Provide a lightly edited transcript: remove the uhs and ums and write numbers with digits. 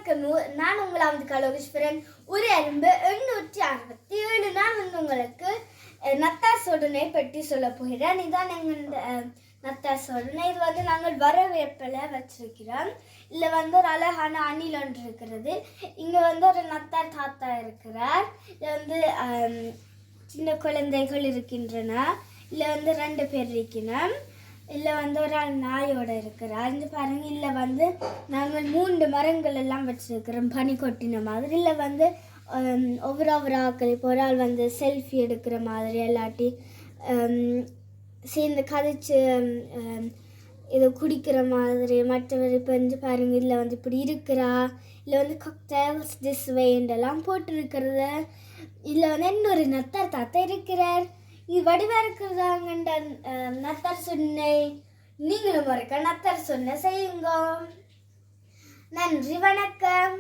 வணக்கம். நான் உங்களாவது கலோகீஸ்வரன். ஒரு அரும்பு 867. நான் உங்களுக்கு நத்தார் சோதனை பற்றி சொல்ல போகிறேன். இதான் எங்கள் நத்தார் சோதனை. இது நாங்கள் வரவேற்பில் வச்சிருக்கிறோம். இதில் ஒரு அழகான அணில் ஒன்று இருக்கிறது. இங்கே ஒரு நத்தார் தாத்தா இருக்கிறார். இதில் சின்ன குழந்தைகள் இருக்கின்றன. இதில் 2 பேர் இருக்கணும். இல்லை ஒரு ஆள் நாயோட இருக்கிறார். இந்த பாருங்க, இல்லை நாங்கள் 3 மரங்கள் எல்லாம் வச்சுருக்கிறோம், பனி கொட்டின மாதிரி. இல்லை ஒவ்வொரு ஆக்கள் இப்போ ஒரு ஆள் செல்ஃபி எடுக்கிற மாதிரி இல்லாட்டி சேர்ந்து கதைச்சு இதை குடிக்கிற மாதிரி. மற்றவர் இப்போ பாருங்க, இதில் இப்படி இருக்கிறா. இல்லை காக்டைல்ஸ் திஸ் வேண்டெல்லாம் போட்டிருக்கிறத. இதில் இன்னொரு நத்தார் தாத்தா இருக்கிறார். இது வடிவா இருக்கிறதாங்கண்ட நத்தார் சொன்னை. நீங்களும் இருக்க நத்தார் சொன்ன செய்யுங்க. நன்றி, வணக்கம்.